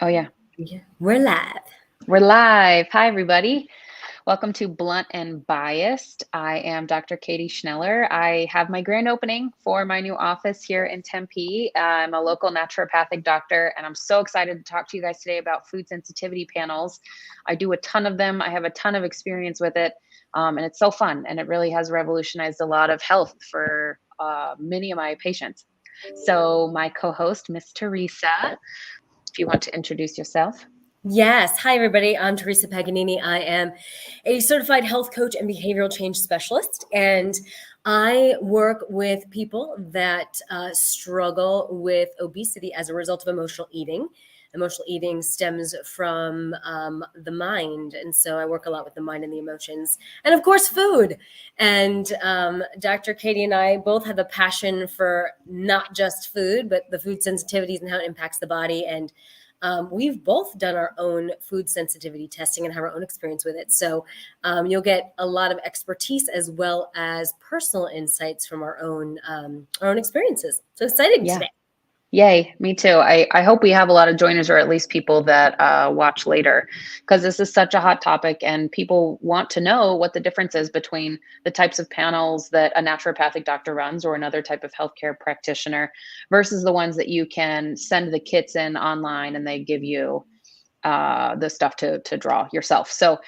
Oh, yeah. Yeah, we're live. We're live. Hi, everybody. Welcome to Blunt and Biased. I am Dr. Katie Schneller. I have my grand opening for my new office here in Tempe. I'm a local naturopathic doctor, and I'm so excited to talk to you guys today about food sensitivity panels. I do a ton of them. I have a ton of experience with it, and it's so fun, and it really has revolutionized a lot of health for many of my patients. So my co-host, Miss Teresa, if you want to introduce yourself. Yes. Hi, everybody. I'm Teresa Paganini. I am a certified health coach and behavioral change specialist. And I work with people that struggle with obesity as a result of emotional eating. Emotional eating stems from the mind. And so I work a lot with the mind and the emotions, and of course, food. And Dr. Katie and I both have a passion for not just food, but the food sensitivities and how it impacts the body. And we've both done our own food sensitivity testing and have our own experience with it. So you'll get a lot of expertise as well as personal insights from our own experiences. So exciting Yeah. today. Yay, me too. I hope we have a lot of joiners or at least people that watch later because this is such a hot topic and people want to know what the difference is between the types of panels that a naturopathic doctor runs or another type of healthcare practitioner versus the ones that you can send the kits in online and they give you the stuff to draw yourself. So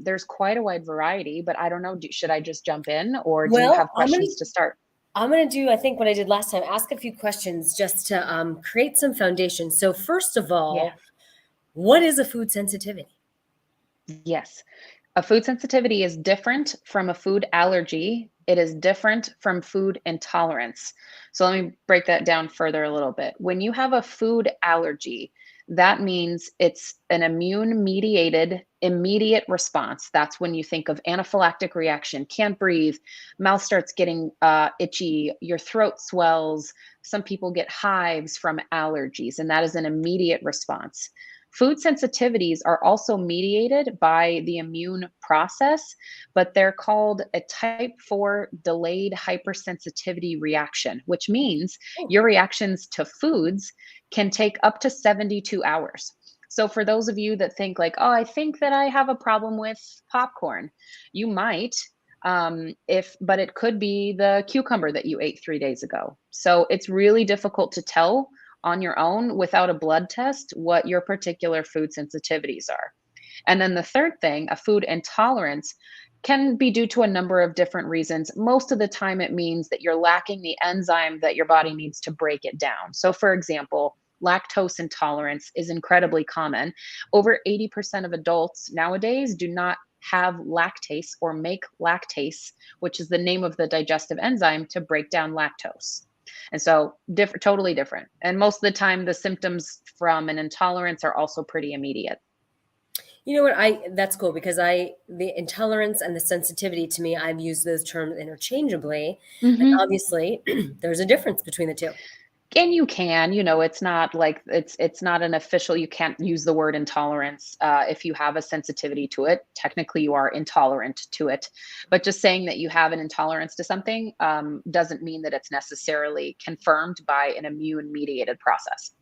there's quite a wide variety, but I don't know, should I just jump in or do you Well, have questions to start? I'm gonna do I think what I did last time. Ask a few questions just to create some foundation. So first of Yeah. all, what is a food sensitivity? Yes. A food sensitivity is different from a food allergy. It is different from food intolerance. So let me break that down further a little bit. When you have a food allergy, that means it's an immune mediated immediate response. That's when you think of anaphylactic reaction, can't breathe, mouth starts getting itchy, your throat swells. Some people get hives from allergies, and that is an immediate response. Food sensitivities are also mediated by the immune process, but they're called a type 4 delayed hypersensitivity reaction, which means Oh, your reactions to foods can take up to 72 hours. So, for those of you that think, like, oh, I think that I have a problem with popcorn, you might. But it could be the cucumber that you ate 3 days ago. So it's really difficult to tell on your own without a blood test what your particular food sensitivities are. And then the third thing, a food intolerance, can be due to a number of different reasons. Most of the time, it means that you're lacking the enzyme that your body needs to break it down. So, for example, lactose intolerance is incredibly common. Over 80% of adults nowadays do not have lactase or make lactase, which is the name of the digestive enzyme to break down lactose. And so, different, totally different. And most of the time, the symptoms from an intolerance are also pretty immediate. you know what? I That's cool because the intolerance and the sensitivity to me, I've used those terms interchangeably, and Hmm. obviously there's a difference between the two. And you can, it's not like it's not an official. You can't use the word intolerance if you have a sensitivity to it. Technically, you are intolerant to it, but just saying that you have an intolerance to something doesn't mean that it's necessarily confirmed by an immune mediated process.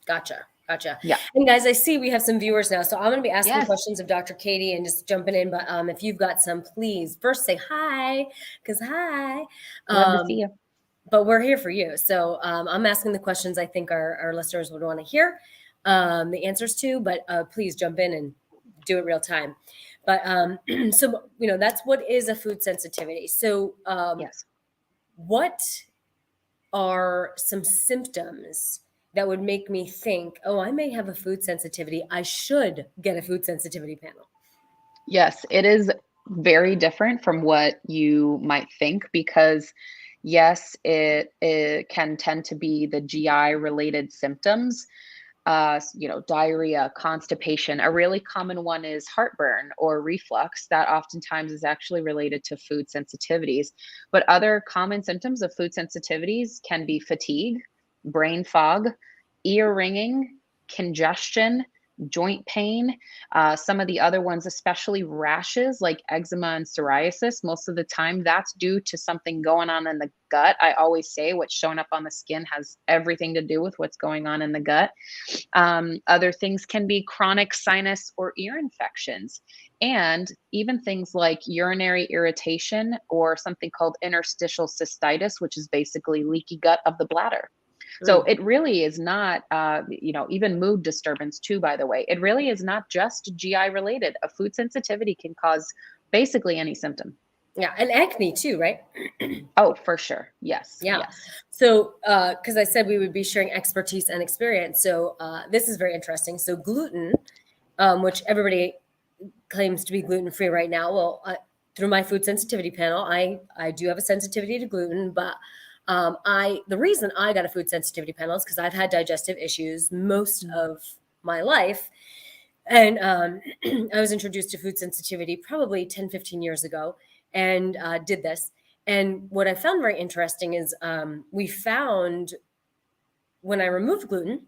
Gotcha. Gotcha. Yeah. And guys, I see we have some viewers now. So I'm going to be asking Yes. questions of Dr. Katie and just jumping in. But if you've got some, please first say hi, because hi. Love to see Um, you. but we're here for you. So I'm asking the questions I think our listeners would want to hear the answers to. But please jump in and do it real time. But so, that's what is a food sensitivity. So Yes. what are some symptoms that would make me think, oh, I may have a food sensitivity. I should get a food sensitivity panel. Yes, it is very different from what you might think because yes, it can tend to be the GI related symptoms, diarrhea, constipation. A really common one is heartburn or reflux that oftentimes is actually related to food sensitivities. But other common symptoms of food sensitivities can be fatigue, brain fog, ear ringing, congestion, joint pain. Some of the other ones, especially rashes like eczema and psoriasis, most of the time that's due to something going on in the gut. I always say what's showing up on the skin has everything to do with what's going on in the gut. Other things can be chronic sinus or ear infections, and even things like urinary irritation or something called interstitial cystitis, which is basically leaky gut of the bladder. So Mm. it really is not, even mood disturbance too, by the way. It really is not just GI related. A food sensitivity can cause basically any symptom. Yeah, and acne too, right? Oh, for sure. Yes. Yeah. Yes. So, because I said we would be sharing expertise and experience, so this is very interesting. So, gluten, which everybody claims to be gluten free right now. Well, through my food sensitivity panel, I do have a sensitivity to gluten, but I the reason I got a food sensitivity panel is because I've had digestive issues most Mm. of my life. And I was introduced to food sensitivity probably 10, 15 years ago and did this. And what I found very interesting is we found when I removed gluten,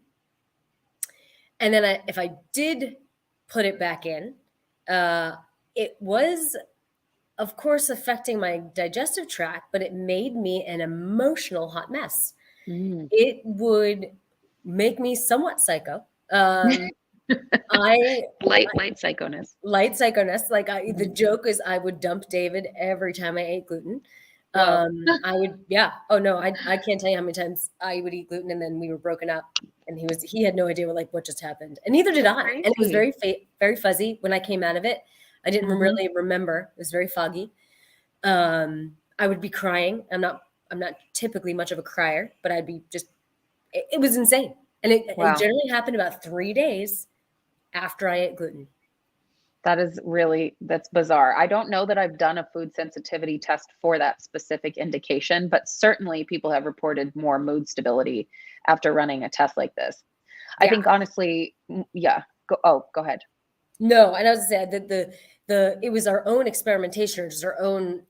and then if I did put it back in, uh, it was, of course, affecting my digestive tract, but it made me an emotional hot mess. Mm. It would make me somewhat psycho. Um, I Light psychoness. Light psychoness. Like the Mhm. joke is I would dump David every time I ate gluten. Whoa. I would, yeah. Oh no, I can't tell you how many times I would eat gluten and then we were broken up, and he had no idea what just happened, and neither did That's I. And it was crazy. very fuzzy when I came out of it. I didn't Mhm. really remember. It was very foggy. I would be crying. I'm not typically much of a crier, but I'd be just. It was insane, and it Wow. generally happened about 3 days after I ate gluten. That's bizarre. I don't know that I've done a food sensitivity test for that specific indication, but certainly people have reported more mood stability after running a test like this. I Yeah. think honestly, yeah. Go ahead. No, and I was saying that the it was our own experimentation or just our own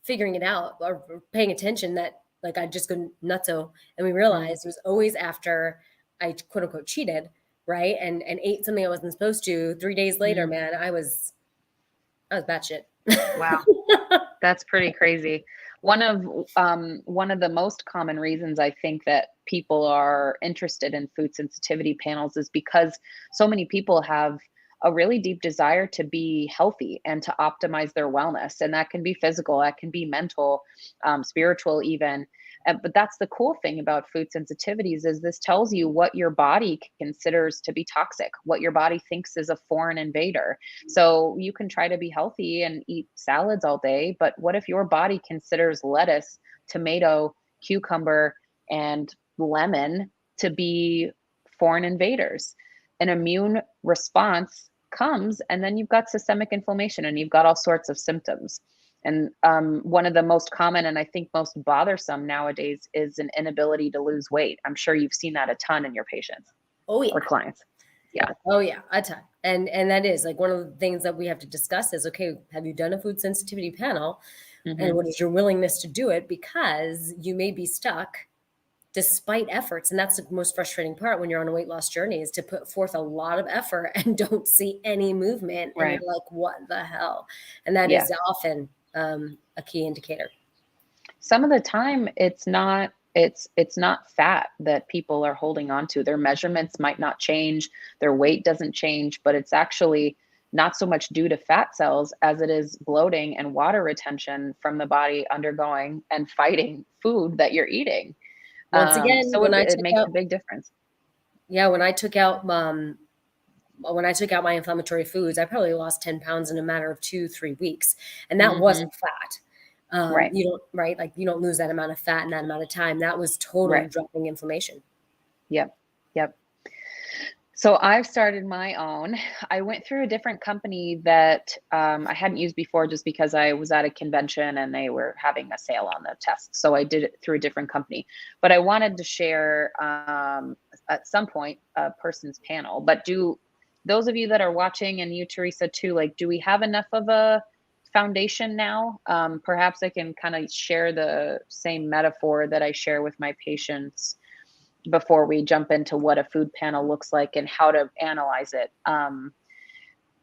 figuring it out or paying attention that like I just go nutso, and we Mm, realized it was always after I quote unquote cheated, right? And ate something I wasn't supposed to. 3 days later, mm. man, I was batshit. Wow. That's pretty crazy. One of the most common reasons I think that people are interested in food sensitivity panels is because so many people have a really deep desire to be healthy and to optimize their wellness, and that can be physical, that can be mental, spiritual, even. But that's the cool thing about food sensitivities is this tells you what your body considers to be toxic, what your body thinks is a foreign invader. So you can try to be healthy and eat salads all day, but what if your body considers lettuce, tomato, cucumber, and lemon to be foreign invaders? An immune response comes, and then you've got systemic inflammation and you've got all sorts of symptoms. And one of the most common and I think most bothersome nowadays is an inability to lose weight. I'm sure you've seen that a ton in your patients Oh or yeah. clients. Yeah. Oh yeah, a ton. And that is like one of the things that we have to discuss is okay, have you done a food sensitivity panel? And Hmm. what is your willingness to do it? Because you may be stuck despite efforts. And that's the most frustrating part when you're on a weight loss journey is to put forth a lot of effort and don't see any movement. And you're Right. like, what the hell? And that Yeah. is often a key indicator. Some of the time it's not fat that people are holding on to. Their measurements might not change, their weight doesn't change, but it's actually not so much due to fat cells as it is bloating and water retention from the body undergoing and fighting food that you're eating. Once again, So it makes a big difference. yeah, when I took out my inflammatory foods, I probably lost 10 pounds in a matter of 2, 3 weeks. And that Hmm. wasn't fat. Right. You don't, right? Like you don't lose that amount of fat in that amount of time. That was totally Right. dropping inflammation. Yep. Yep. So I've started my own. I went through a different company that I hadn't used before just because I was at a convention and they were having a sale on the test. So I did it through a different company. But I wanted to share at some point a person's panel. But do those of you that are watching and you, Teresa, too, like, do we have enough of a foundation now? Perhaps I can kind of share the same metaphor that I share with my patients before we jump into what a food panel looks like and how to analyze it.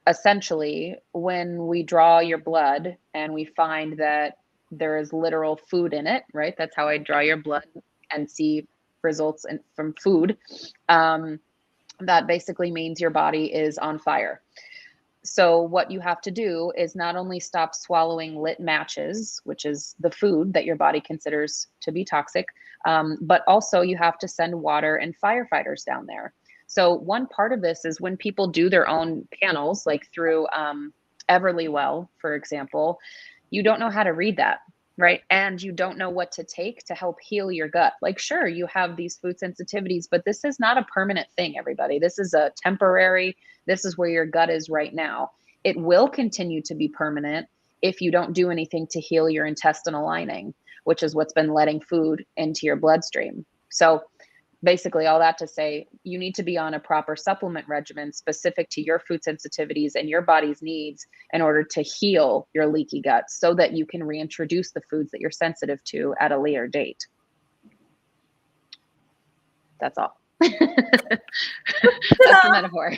Essentially, when we draw your blood and we find that there is literal food in it, right? That's how I draw your blood and see results from food. That basically means your body is on fire. So what you have to do is not only stop swallowing lit matches, which is the food that your body considers to be toxic, but also you have to send water and firefighters down there. So one part of this is when people do their own panels, like through Everlywell, for example, you don't know how to read that, right? And you don't know what to take to help heal your gut. Like, sure, you have these food sensitivities, but this is not a permanent thing, everybody. This is a temporary, this is where your gut is right now. It will continue to be permanent if you don't do anything to heal your intestinal lining, which is what's been letting food into your bloodstream. So basically all that to say, you need to be on a proper supplement regimen specific to your food sensitivities and your body's needs in order to heal your leaky gut so that you can reintroduce the foods that you're sensitive to at a later date. That's all. That's the metaphor.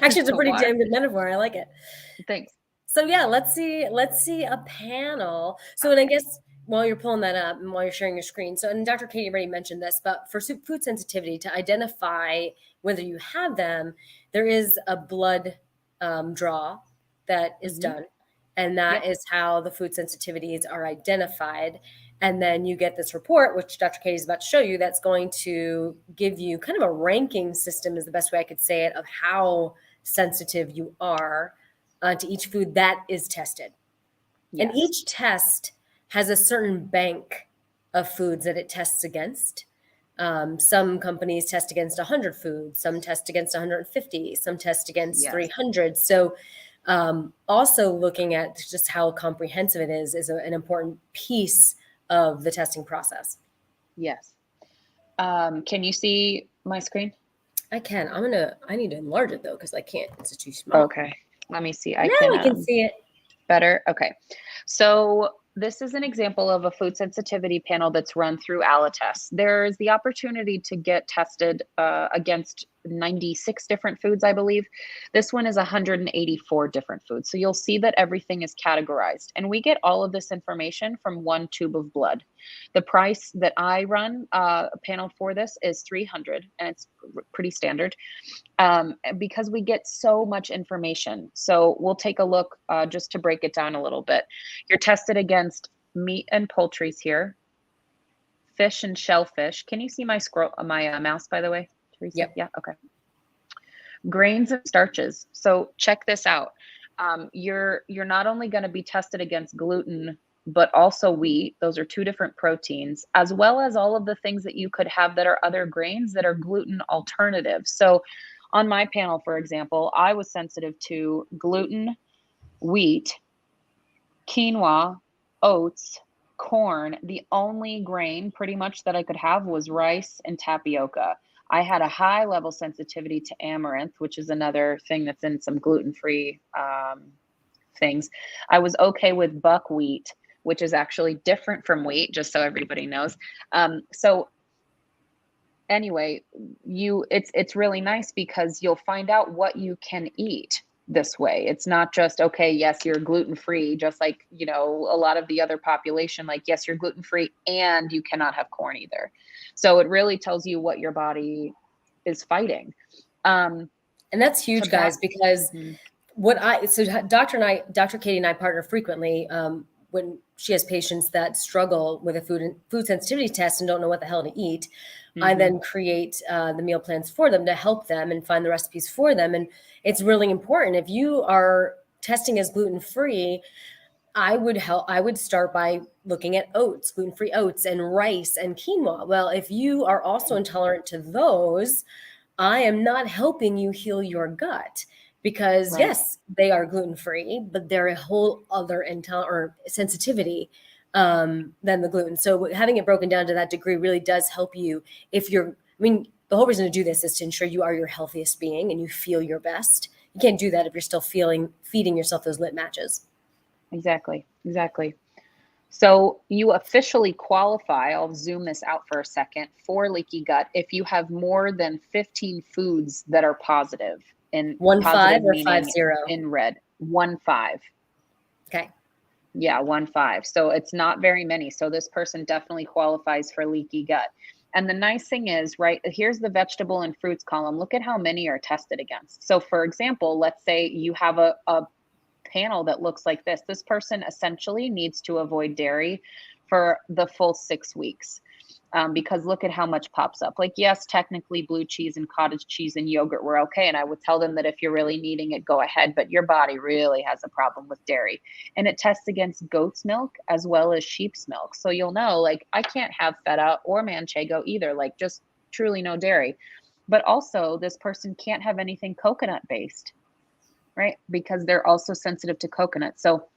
Actually, it's a pretty damn good metaphor. I like it. Thanks. So yeah, let's see a panel. So, and I guess while you're pulling that up and while you're sharing your screen, so, and Dr. Katie already mentioned this, but for food sensitivity, to identify whether you have them, there is a blood draw that is done. And that is how the food sensitivities are identified. And then you get this report, which Dr. Katie is about to show you, that's going to give you kind of a ranking system, is the best way I could say it, of how sensitive you are to each food that is tested. Yes. And each test has a certain bank of foods that it tests against. Some companies test against 100 foods, some test against 150, some test against 300. So also looking at just how comprehensive it is an important piece of the testing process. Yes. Can you see my screen? I can. I need to enlarge it though, because I can't. It's too small. Okay. Let me see. I can see it better. Okay. So this is an example of a food sensitivity panel that's run through Allotest. There's the opportunity to get tested against 96 different foods, I believe. This one is 184 different foods. So you'll see that everything is categorized. And we get all of this information from one tube of blood. The price that I run a panel for this is $300, and it's pretty standard because we get so much information. So we'll take a look just to break it down a little bit. You're tested against meat and poultries here, fish and shellfish. Can you see my mouse, by the way, Teresa? Yep. Yeah. Okay. Grains and starches. So check this out. You're not only going to be tested against gluten, but also wheat. Those are two different proteins, as well as all of the things that you could have that are other grains that are gluten alternatives. So on my panel, for example, I was sensitive to gluten, wheat, quinoa, oats, corn. The only grain pretty much that I could have was rice and tapioca. I had a high level sensitivity to amaranth, which is another thing that's in some gluten-free things. I was okay with buckwheat, which is actually different from wheat, just so everybody knows. So anyway, it's really nice because you'll find out what you can eat this way. It's not just, okay, yes, you're gluten-free, just like, a lot of the other population, like, yes, you're gluten-free and you cannot have corn either. So it really tells you what your body is fighting. And that's huge, guys, because Dr. Katie and I partner frequently when she has patients that struggle with a food sensitivity test and don't know what the hell to eat. I then create the meal plans for them to help them and find the recipes for them. And it's really important. If you are testing as gluten-free, I would start by looking at oats, gluten-free oats and rice and quinoa. Well, if you are also intolerant to those, I am not helping you heal your gut because yes, they are gluten-free, but they're a whole other sensitivity than the gluten. So having it broken down to that degree really does help you the whole reason to do this is to ensure you are your healthiest being and you feel your best. You can't do that if you're still feeding yourself those lit matches. Exactly. So you officially qualify, I'll zoom this out for a second, for leaky gut if you have more than 15 foods that are positive, in 1-5 positive or five meaning zero? in red. 1-5. Okay. Yeah, 1-5. So it's not very many. So this person definitely qualifies for leaky gut. And the nice thing is, right, here's the vegetable and fruits column. Look at how many are tested against. So for example, let's say you have a panel that looks like this. This person essentially needs to avoid dairy for the full 6 weeks. Because look at how much pops up. Like, yes, technically blue cheese and cottage cheese and yogurt were okay. And I would tell them that if you're really needing it, go ahead. But your body really has a problem with dairy. And it tests against goat's milk as well as sheep's milk. So you'll know, like, I can't have feta or manchego either, like, just truly no dairy. But also, this person can't have anything coconut based, right? Because they're also sensitive to coconut. So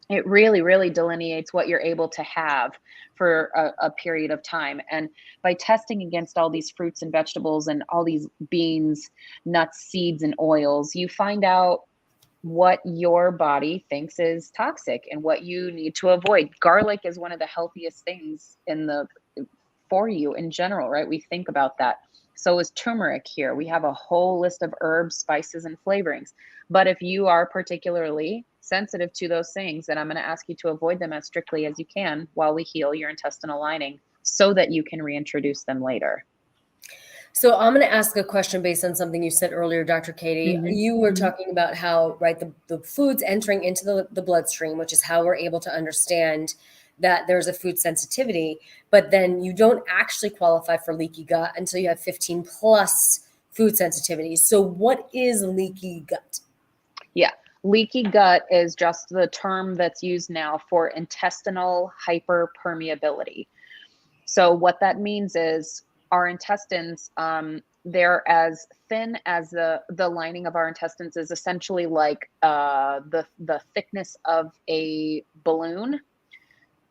it really, really delineates what you're able to have for a period of time. And by testing against all these fruits and vegetables and all these beans, nuts, seeds, and oils, you find out what your body thinks is toxic and what you need to avoid. Garlic is one of the healthiest things in the for you in general, right? We think about that. So is turmeric here. We have a whole list of herbs, spices, and flavorings. But if you are particularly sensitive to those things, then I'm going to ask you to avoid them as strictly as you can while we heal your intestinal lining so that you can reintroduce them later. So I'm going to ask a question based on something you said earlier, Dr. Katie. Mm-hmm. You were Mm-hmm. talking about how, right, the foods entering into the bloodstream, which is how we're able to understand that there's a food sensitivity, but then you don't actually qualify for leaky gut until you have 15 plus food sensitivities. So what is leaky gut? Yeah. Leaky gut is just the term that's used now for intestinal hyperpermeability. So what that means is our intestines, they're as thin as the lining of our intestines is essentially like the thickness of a balloon.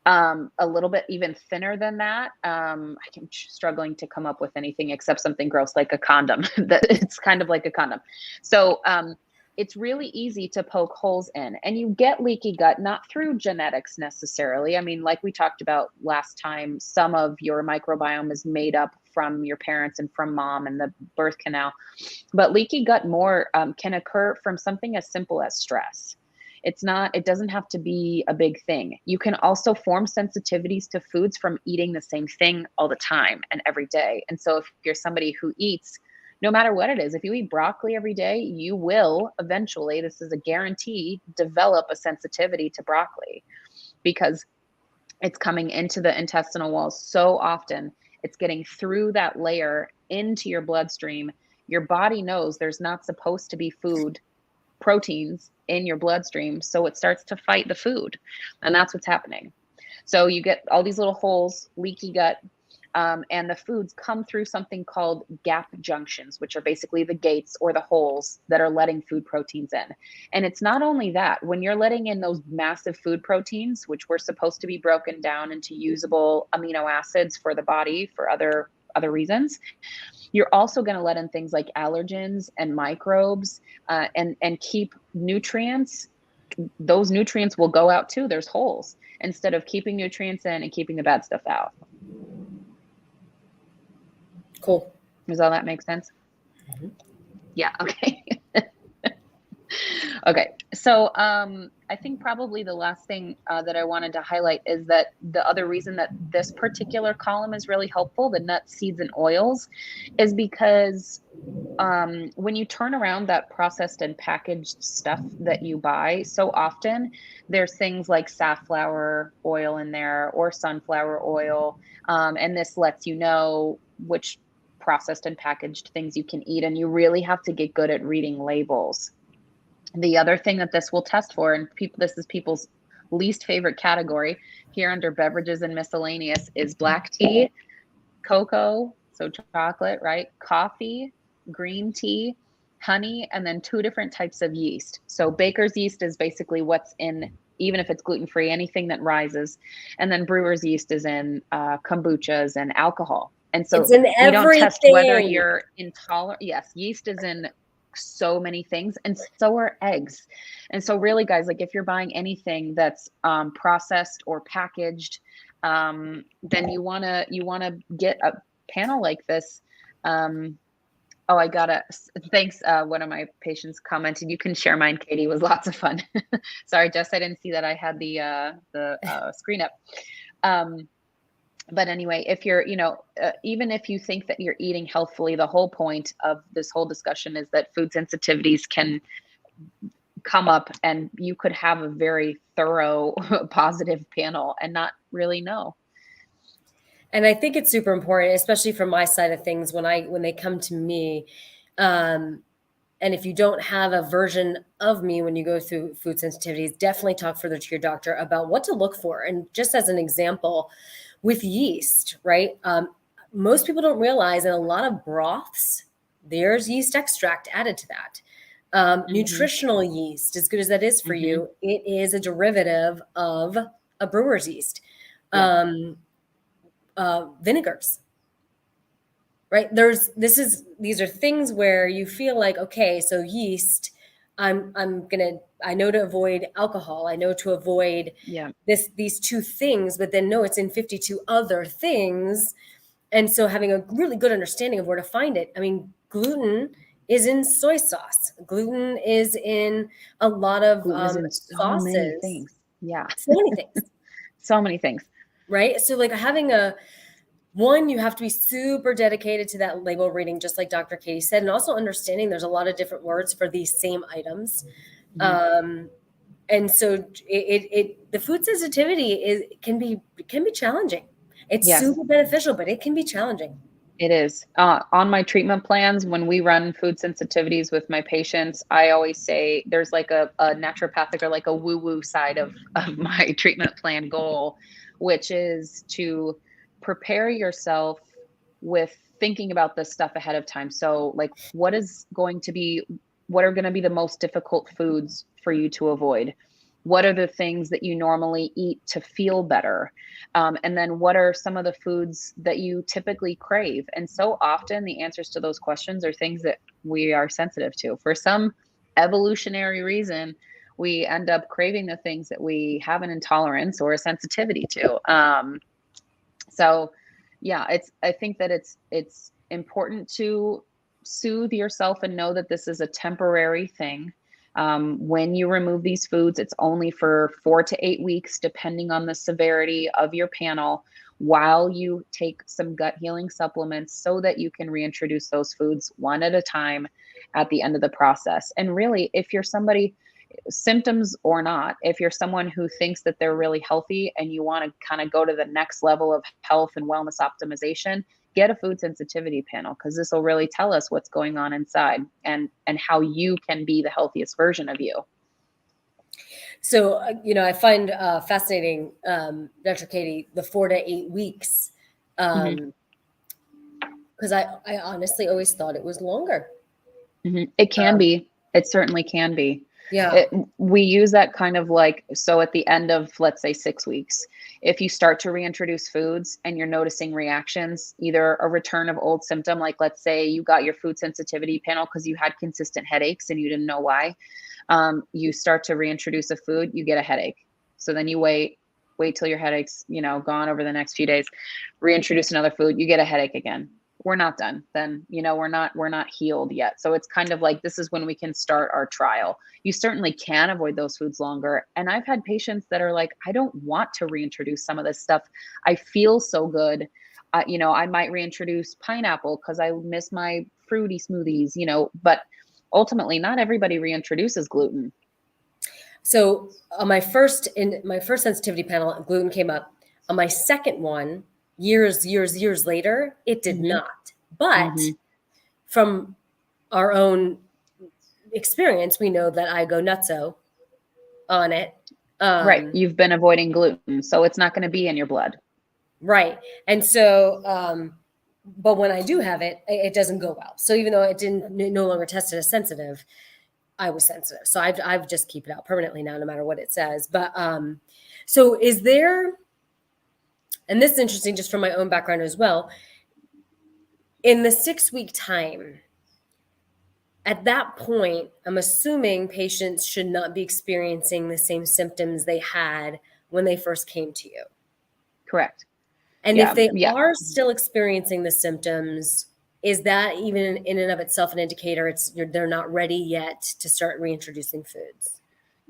A little bit even thinner than that. I'm struggling to come up with anything except something gross like a condom. That it's kind of like a condom. So it's really easy to poke holes in, and you get leaky gut not through genetics necessarily. I mean, like we talked about last time, some of your microbiome is made up from your parents and from mom and the birth canal, but leaky gut more can occur from something as simple as stress. It doesn't have to be a big thing. You can also form sensitivities to foods from eating the same thing all the time and every day. And so if you're somebody who eats, no matter what it is, if you eat broccoli every day, you will eventually, this is a guarantee, develop a sensitivity to broccoli because it's coming into the intestinal walls so often. It's getting through that layer into your bloodstream. Your body knows there's not supposed to be food proteins in your bloodstream, so it starts to fight the food, and that's what's happening. So you get all these little holes, leaky gut, and the foods come through something called gap junctions, which are basically the gates or the holes that are letting food proteins in. And it's not only that, when you're letting in those massive food proteins, which were supposed to be broken down into usable amino acids for the body for other reasons, you're also going to let in things like allergens and microbes, and keep nutrients. Those nutrients will go out too. There's holes instead of keeping nutrients in and keeping the bad stuff out. Cool. Does all that make sense? Mhm. Yeah. Okay. Okay. So I think probably the last thing that I wanted to highlight is that the other reason that this particular column is really helpful, the nuts, seeds, and oils, is because when you turn around that processed and packaged stuff that you buy, so often there's things like safflower oil in there or sunflower oil. And this lets you know which processed and packaged things you can eat. And you really have to get good at reading labels. The other thing that this will test for, and this is people's least favorite category here under beverages and miscellaneous, is black tea, cocoa, so chocolate, right? Coffee, green tea, honey, and then two different types of yeast. So baker's yeast is basically what's in, even if it's gluten-free, anything that rises. And then brewer's yeast is in kombuchas and alcohol. And It's so in we don't test whether everything. you're intolerant. Yes, yeast is in so many things, and so are eggs. And so really, guys, like if you're buying anything that's processed or packaged, then you wanna get a panel like this. Um, oh, I gotta thanks. One of my patients commented, "You can share mine, Katie. It was lots of fun." Sorry, Jess, I didn't see that I had the screen up. Um, but anyway, if you're, even if you think that you're eating healthfully, the whole point of this whole discussion is that food sensitivities can come up and you could have a very thorough, positive panel and not really know. And I think it's super important, especially from my side of things, when they come to me. Um, and if you don't have a version of me when you go through food sensitivities, definitely talk further to your doctor about what to look for. And just as an example, with yeast, right? Most people don't realize in a lot of broths, there's yeast extract added to that. Hmm. Nutritional yeast, as good as that is for Hmm. you, it is a derivative of a brewer's yeast. Yeah. Um, Vinegars, right? These are things where you feel like, okay, so yeast, I know to avoid alcohol, I know to avoid Yeah. these two things, but then no, it's in 52 other things. And so having a really good understanding of where to find it. I mean, gluten is in soy sauce. Gluten is in a lot of Gluten is in so many sauces, things. Yeah. so many things, So many things. right? So like having a one, you have to be super dedicated to that label reading, just like Dr. Katie said, and also understanding there's a lot of different words for these same items. Mhm. Um, and so the food sensitivity can be challenging. It's Yes. super beneficial, but it can be challenging. It is. On my treatment plans, when we run food sensitivities with my patients, I always say there's like a naturopathic or like a woo-woo side of my treatment plan goal, which is to prepare yourself with thinking about this stuff ahead of time. So, like, what are going to be the most difficult foods for you to avoid? What are the things that you normally eat to feel better? And then what are some of the foods that you typically crave? And so often the answers to those questions are things that we are sensitive to. For some evolutionary reason, we end up craving the things that we have an intolerance or a sensitivity to. So yeah, I think that it's important to soothe yourself and know that this is a temporary thing. When you remove these foods, it's only for 4 to 8 weeks, depending on the severity of your panel, while you take some gut healing supplements so that you can reintroduce those foods one at a time at the end of the process. And really, if you're somebody, symptoms or not, if you're someone who thinks that they're really healthy and you want to kind of go to the next level of health and wellness optimization, get a food sensitivity panel, because this will really tell us what's going on inside and how you can be the healthiest version of you. So, I find fascinating, Dr. Katie, the 4 to 8 weeks, Hmm. because I honestly always thought it was longer. Hmm. It can Um, be. It certainly can be. yeah. It, we use that kind of like, so at the end of, let's say, 6 weeks, if you start to reintroduce foods and you're noticing reactions, either a return of old symptom, like let's say you got your food sensitivity panel because you had consistent headaches and you didn't know why, you start to reintroduce a food, you get a headache. So then you wait till your headache's, gone over the next few days, reintroduce another food, you get a headache again. We're not done. Then, we're not healed yet. So it's kind of like this is when we can start our trial. You certainly can avoid those foods longer. And I've had patients that are like, I don't want to reintroduce some of this stuff. I feel so good. I might reintroduce pineapple because I miss my fruity smoothies, but ultimately not everybody reintroduces gluten. So on in my first sensitivity panel, gluten came up. On my second one, years later, it did Hmm. not. But Hmm. from our own experience, we know that I go nutso on it. Right. Um, You've been avoiding gluten, so it's not going to be in your blood. right. And so, but when I do have it, it doesn't go well. So even though it didn't no longer tested as sensitive, I was sensitive. So I've just keep it out permanently now, no matter what it says. But so is there, and this is interesting just from my own background as well, in the 6 week time, at that point, I'm assuming patients should not be experiencing the same symptoms they had when they first came to you. Correct. And if Yeah. they Yeah. are still experiencing the symptoms, is that even in and of itself an indicator they're not ready yet to start reintroducing foods?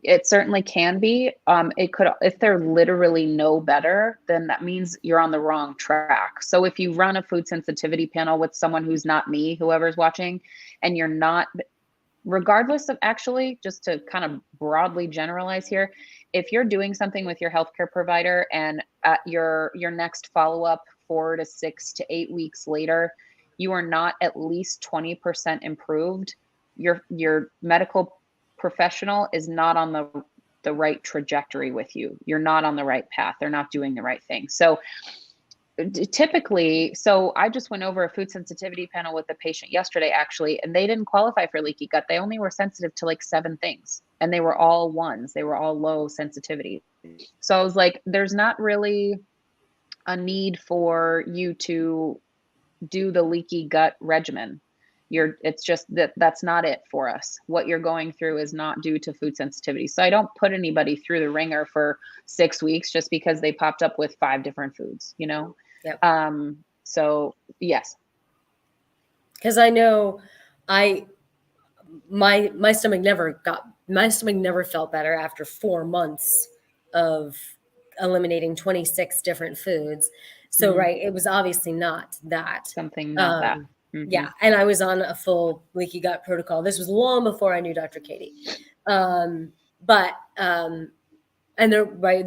It certainly can be. It could, if they're literally no better, then that means you're on the wrong track. So if you run a food sensitivity panel with someone who's not me, whoever's watching, and you're not, regardless of, actually, just to kind of broadly generalize here, if you're doing something with your healthcare provider and at your next follow-up 4 to 6 to 8 weeks later, you are not at least 20% improved, your medical professional is not on the right trajectory with you. You're not on the right path. They're not doing the right thing. So typically, so I just went over a food sensitivity panel with a patient yesterday, actually, and they didn't qualify for leaky gut. They only were sensitive to like 7 things, and they were all ones. They were all low sensitivity. So I was like, there's not really a need for you to do the leaky gut regimen. It's just that's not it for us. What you're going through is not due to food sensitivity. So I don't put anybody through the ringer for 6 weeks just because they popped up with 5 different foods, you know? Yep. So yes. Because I know I my stomach never felt better after 4 months of eliminating 26 different foods. So Mhm. right, it was obviously not that. Something not that. Um, Mhm. yeah, and I was on a full leaky gut protocol. This was long before I knew Dr. Katie. But and there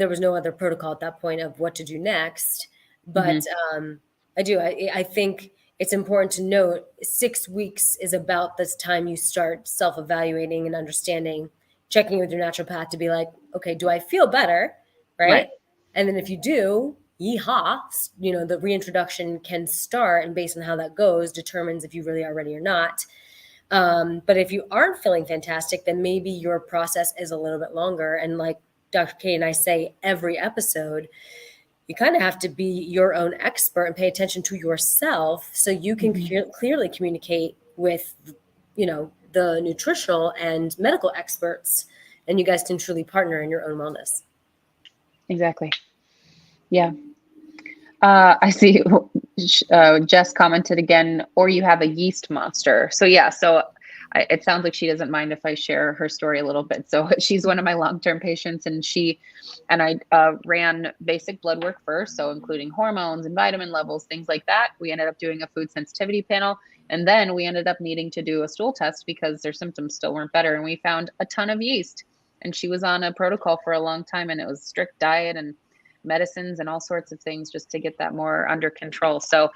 was no other protocol at that point of what to do next. But Mhm. I think it's important to note 6 weeks is about this time you start self-evaluating and understanding, checking with your naturopath to be like, okay, do I feel better? Right. Right. And then if you do, yeehaw, the reintroduction can start, and based on how that goes determines if you really are ready or not. But if you aren't feeling fantastic, then maybe your process is a little bit longer. And like Dr. Kay and I say every episode, you kind of have to be your own expert and pay attention to yourself so you can Mhm. clearly communicate with, the nutritional and medical experts, and you guys can truly partner in your own wellness. Exactly. Yeah. I see. Jess commented again, or you have a yeast monster. So yeah, so it sounds like she doesn't mind if I share her story a little bit. So she's one of my long-term patients, and I ran basic blood work first, so including hormones and vitamin levels, things like that. We ended up doing a food sensitivity panel, and then we ended up needing to do a stool test because their symptoms still weren't better, and we found a ton of yeast. And she was on a protocol for a long time, and it was strict diet and medicines and all sorts of things just to get that more under control. So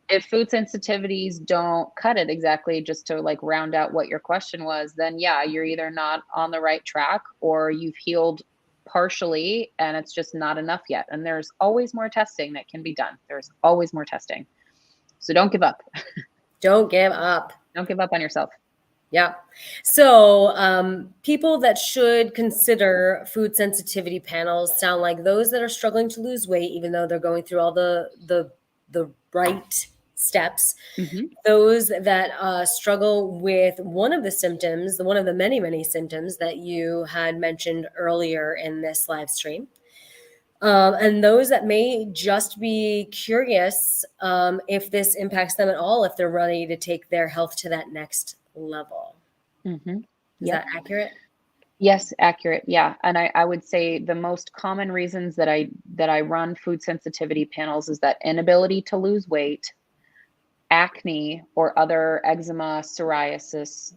if food sensitivities don't cut it exactly, just to like round out what your question was, then yeah, you're either not on the right track or you've healed partially and it's just not enough yet. And there's always more testing that can be done. There's always more testing. So don't give up. Don't give up. Don't give up on yourself. Yeah. So people that should consider food sensitivity panels sound like those that are struggling to lose weight, even though they're going through all the right steps. Mm-hmm. Those that struggle with one of the symptoms, one of the many, many symptoms that you had mentioned earlier in this live stream. And those that may just be curious if this impacts them at all, if they're ready to take their health to that next level. Mm-hmm. Is Yep. that accurate? Yes, accurate. Yeah. And I would say the most common reasons that I run food sensitivity panels is that inability to lose weight, acne or other eczema, psoriasis,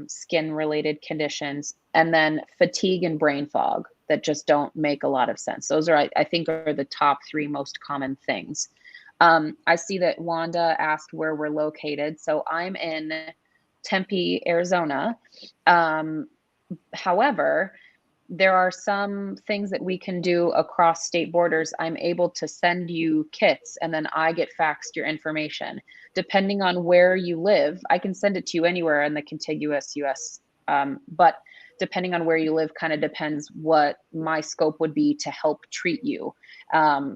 skin related conditions, and then fatigue and brain fog that just don't make a lot of sense. Those are, I think, are the top 3 most common things. I see that Wanda asked where we're located. So I'm in Tempe, Arizona. However, there are some things that we can do across state borders. I'm able to send you kits and then I get faxed your information. Depending on where you live, I can send it to you anywhere in the contiguous US. But depending on where you live, kind of depends what my scope would be to help treat you.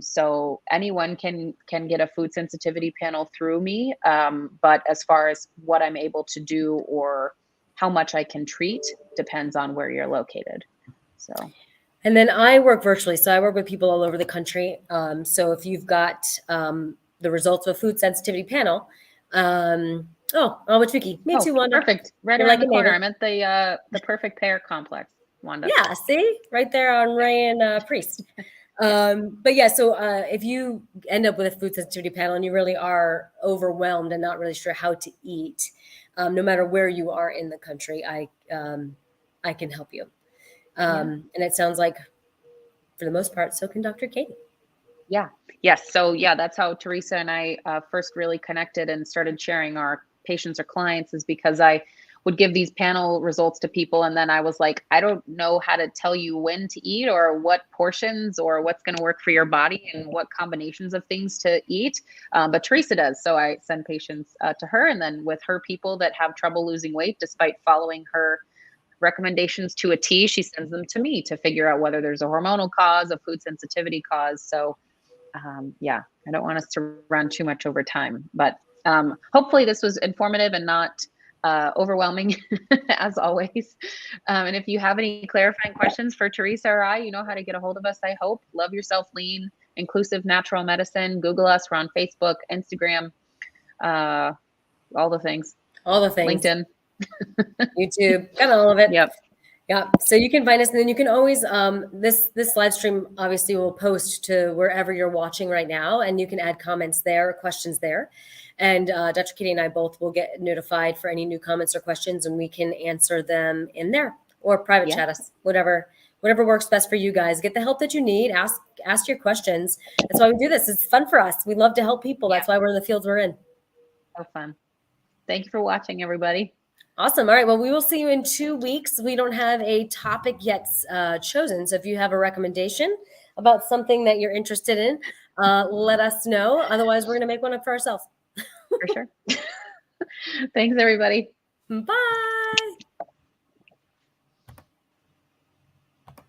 So anyone can get a food sensitivity panel through me. But as far as what I'm able to do or how much I can treat depends on where you're located. So. And then I work virtually. So I work with people all over the country. So if you've got the results of a food sensitivity panel, which Vicky, me too, Wanda. Perfect. Right You're around like the a corner. neighbor. I'm at the Perfect Pair complex, Wanda. Yeah, see? Right there on Ray and Priest. But yeah, so if you end up with a food sensitivity panel and you really are overwhelmed and not really sure how to eat, no matter where you are in the country, I can help you. And it sounds like, for the most part, so can Dr. Katie. Yeah. Yes. So yeah, that's how Teresa and I first really connected and started sharing our patients or clients, is because I would give these panel results to people, and then I was like, I don't know how to tell you when to eat or what portions or what's going to work for your body and what combinations of things to eat. But Teresa does. So I send patients to her, and then with her people that have trouble losing weight despite following her recommendations to a T, she sends them to me to figure out whether there's a hormonal cause, a food sensitivity cause. So yeah, I don't want us to run too much over time, but hopefully this was informative and not overwhelming as always. And if you have any clarifying questions for Teresa or I, you know how to get a hold of us, I hope. Love Yourself Lean, Inclusive Natural Medicine. Google us. We're on Facebook, Instagram, all the things. All the things. LinkedIn. YouTube, got all of it. Yep. Yeah. So you can find us, and then you can always this live stream obviously will post to wherever you're watching right now, and you can add comments there, questions there, and Dr. Katie and I both will get notified for any new comments or questions, and we can answer them in there or private chat us, whatever works best for you guys. Get the help that you need. Ask your questions. That's why we do this. It's fun for us. We love to help people. That's why we're in the fields we're in. So fun. Thank you for watching, everybody. Awesome. All right. Well, we will see you in 2 weeks. We don't have a topic yet chosen. So if you have a recommendation about something that you're interested in, let us know. Otherwise, we're going to make one up for ourselves. For sure. Thanks, everybody. Bye.